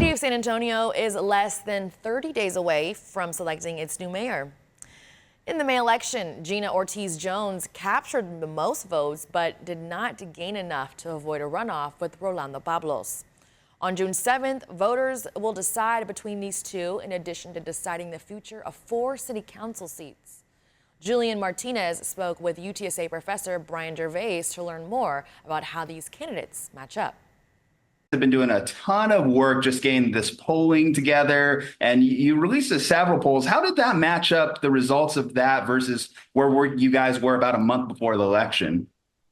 City of San Antonio is less than 30 days away from selecting its new mayor. In the May election, Gina Ortiz-Jones captured the most votes but did not gain enough to avoid a runoff with Rolando Pablos. On June 7th, voters will decide between these two in addition to deciding the future of 4 city council seats. Julian Martinez spoke with UTSA professor Brian Gervais to learn more about how these candidates match up. Have been doing a ton of work just getting this polling together, and you released several polls. How did that match up, the results of that versus where you guys were about a month before the election?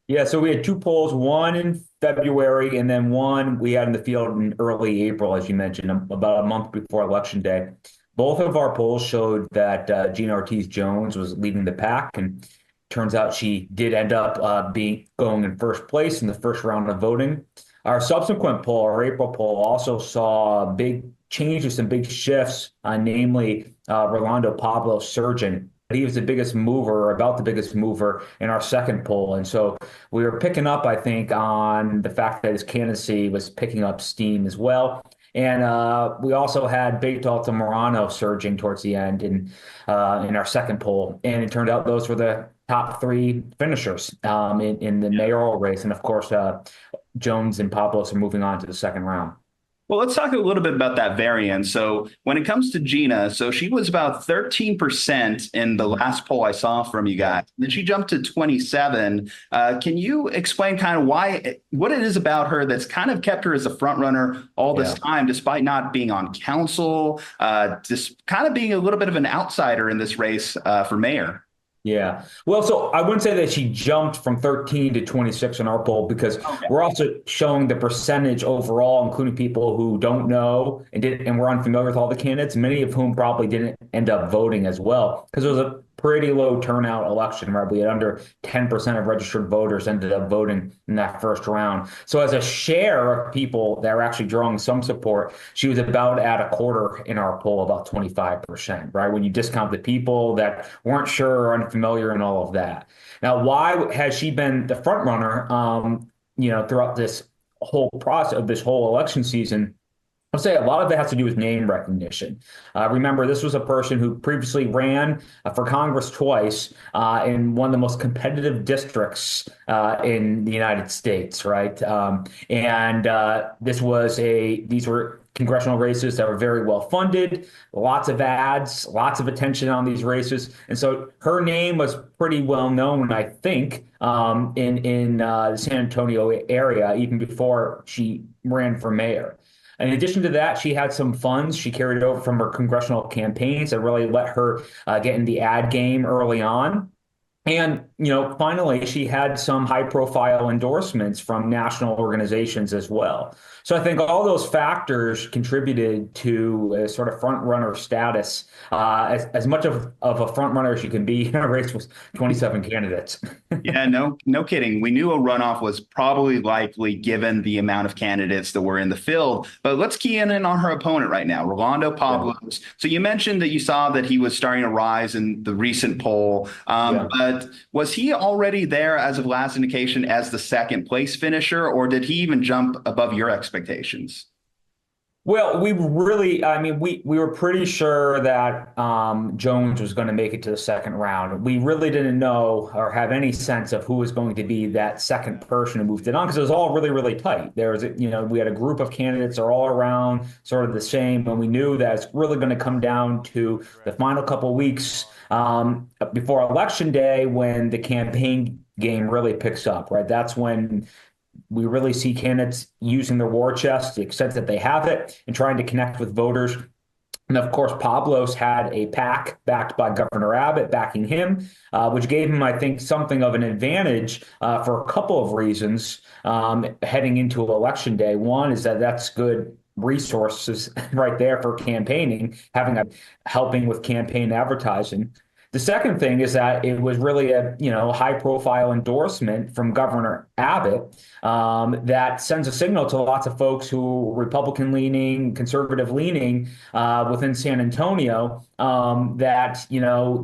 Yeah, so we had 2 polls, one in February and then one we had in the field in early April, as you mentioned, about a month before Election Day. Both of our polls showed that Gina Ortiz-Jones was leading the pack, and turns out she did end up going in first place in the first round of voting. Our subsequent poll, our April poll, also saw big changes and big shifts, namely Rolando Pablos surging. He was the biggest mover, about the biggest mover in our second poll. And so we were picking up, I think, on the fact that his candidacy was picking up steam as well. And we also had Beto Altamirano surging towards the end in our second poll. And it turned out those were the top 3 finishers in the mayoral race. And of course, Jones and Pablos are moving on to the second round. Well, let's talk a little bit about that variance. So when it comes to Gina, so she was about 13% in the last poll I saw from you guys. Then she jumped to 27. Can you explain kind of what it is about her that's kind of kept her as a front runner all this time, despite not being on council, just kind of being a little bit of an outsider in this race for mayor? Yeah. Well, so I wouldn't say that she jumped from 13 to 26 in our poll, because we're also showing the percentage overall, including people who don't know and were unfamiliar with all the candidates, many of whom probably didn't end up voting as well, because it was a pretty low turnout election, right? We had under 10% of registered voters ended up voting in that first round. So as a share of people that are actually drawing some support, she was about at a quarter in our poll, about 25%, right? When you discount the people that weren't sure or unfamiliar and all of that. Now, why has she been the front runner, throughout this whole process of this whole election season? I'll say a lot of it has to do with name recognition. Remember, this was a person who previously ran for Congress twice in one of the most competitive districts in the United States, right? These were congressional races that were very well funded, lots of ads, lots of attention on these races. And so her name was pretty well known, I think, in the San Antonio area, even before she ran for mayor. In addition to that, she had some funds she carried over from her congressional campaigns that really let her get in the ad game early on. And, finally, she had some high-profile endorsements from national organizations as well. So I think all those factors contributed to a sort of front-runner status, as much of a front-runner as you can be in a race with 27 candidates. Yeah, no kidding. We knew a runoff was probably likely given the amount of candidates that were in the field. But let's key in on her opponent right now, Rolando Pablos. Yeah. So you mentioned that you saw that he was starting to rise in the recent poll. But was he already there as of last indication as the second place finisher, or did he even jump above your expectations? Well, we were pretty sure that Jones was going to make it to the second round. We really didn't know or have any sense of who was going to be that second person who moved it on, because it was all really, really tight. There was, we had a group of candidates that are all around sort of the same, and we knew that it's really going to come down to the final couple of weeks before Election Day, when the campaign game really picks up, right? That's when we really see candidates using their war chest, the extent that they have it, and trying to connect with voters. And of course, Pablos had a PAC backed by Governor Abbott backing him, which gave him, I think, something of an advantage for a couple of reasons heading into Election Day. One is that that's good resources right there for campaigning, helping with campaign advertising. The second thing is that it was really a high-profile endorsement from Governor Abbott that sends a signal to lots of folks who are Republican-leaning, conservative-leaning within San Antonio that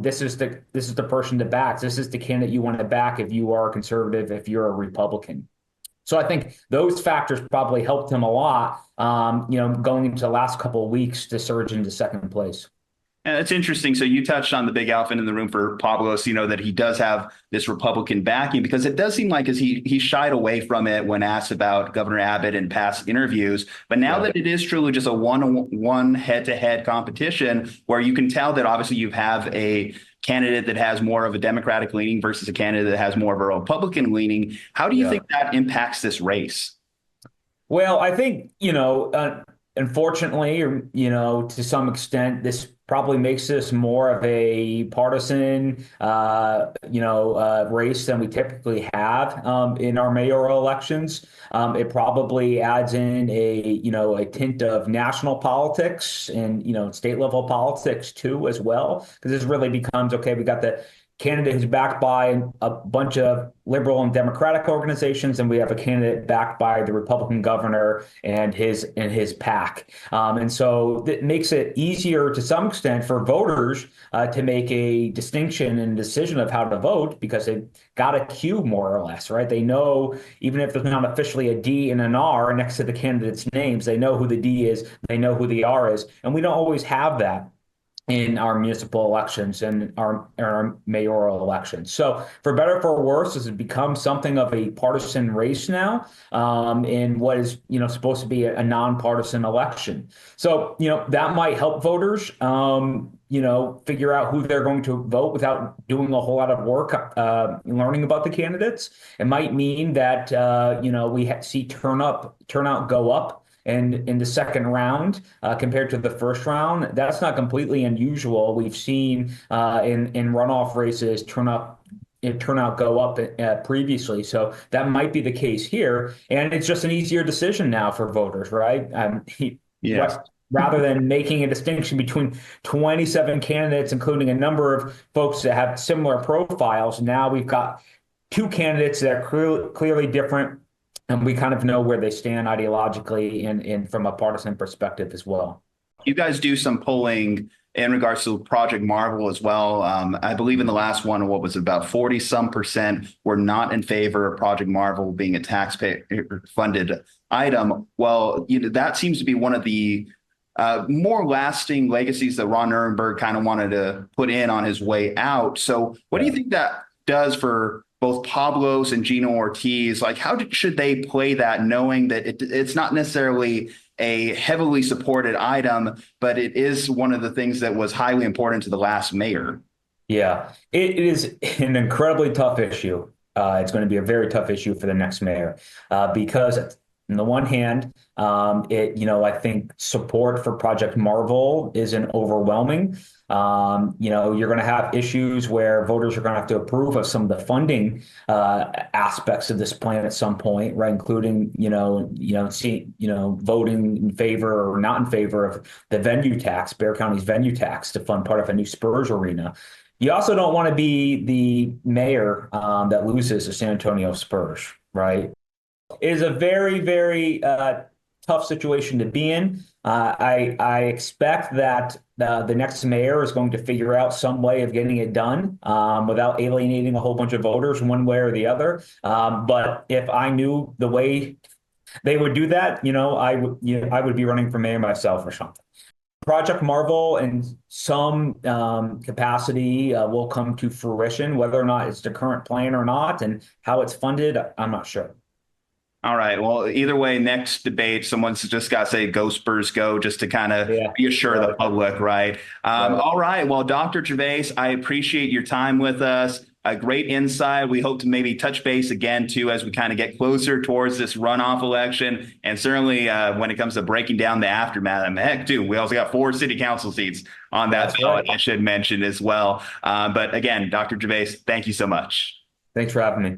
this is the person to back. This is the candidate you want to back if you are a conservative, if you're a Republican. So I think those factors probably helped him a lot, going into the last couple of weeks to surge into second place. And it's interesting. So you touched on the big elephant in the room for Pablos, that he does have this Republican backing, because it does seem like as he shied away from it when asked about Governor Abbott in past interviews. But now that it is truly just a one-on-one head-to-head competition where you can tell that obviously you have a candidate that has more of a Democratic leaning versus a candidate that has more of a Republican leaning, how do you think that impacts this race? Well, I think, unfortunately, or, to some extent, this probably makes this more of a partisan, race than we typically have in our mayoral elections. It probably adds in a tint of national politics and, state level politics too, as well, because this really becomes, okay, we got the candidate who's backed by a bunch of liberal and democratic organizations, and we have a candidate backed by the Republican governor and his pack. And so that makes it easier to some extent for voters to make a distinction and decision of how to vote, because they've got a cue more or less, right? They know, even if there's not officially a D and an R next to the candidates' names, they know who the D is, they know who the R is. And we don't always have that in our municipal elections and our mayoral elections. So for better or for worse, this has become something of a partisan race now, in what is, supposed to be a nonpartisan election. So, that might help voters, figure out who they're going to vote without doing a whole lot of work, learning about the candidates. It might mean that, we see turnout go up and in the second round compared to the first round. That's not completely unusual. We've seen in runoff races turnout go up previously. So that might be the case here. And it's just an easier decision now for voters, right? Rather than making a distinction between 27 candidates, including a number of folks that have similar profiles, now we've got two candidates that are clearly different, and we kind of know where they stand ideologically and from a partisan perspective as well. You guys do some polling in regards to Project Marvel as well. I believe in the last one, what was it, about 40% were not in favor of Project Marvel being a taxpayer funded item. Well, that seems to be one of the more lasting legacies that Ron Nirenberg kind of wanted to put in on his way out. So what do you think that does for both Pablos and Gina Ortiz? Like, how should they play that, knowing that it's not necessarily a heavily supported item, but it is one of the things that was highly important to the last mayor? Yeah, it is an incredibly tough issue. It's going to be a very tough issue for the next mayor because on the one hand, I think support for Project Marvel isn't overwhelming. You're going to have issues where voters are going to have to approve of some of the funding aspects of this plan at some point, right? Including, voting in favor or not in favor of the venue tax, Bexar County's venue tax, to fund part of a new Spurs arena. You also don't want to be the mayor that loses the San Antonio Spurs, right? It is a very, very tough situation to be in. I expect that the next mayor is going to figure out some way of getting it done without alienating a whole bunch of voters one way or the other. But if I knew the way they would do that, I would be running for mayor myself or something. Project Marvel in some capacity will come to fruition. Whether or not it's the current plan or not and how it's funded, I'm not sure. All right. Well, either way, next debate, someone's just got to say "Go Spurs, go," just to kind of reassure the public, right? All right. Well, Dr. Gervais, I appreciate your time with us. A great insight. We hope to maybe touch base again, too, as we kind of get closer towards this runoff election. And certainly when it comes to breaking down the aftermath, heck, too, we also got 4 city council seats on that ballot, I should mention as well. But again, Dr. Gervais, thank you so much. Thanks for having me.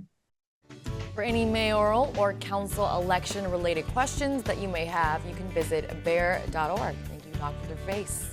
For any mayoral or council election related questions that you may have, you can visit bear.org. Thank you, Dr. Gervais.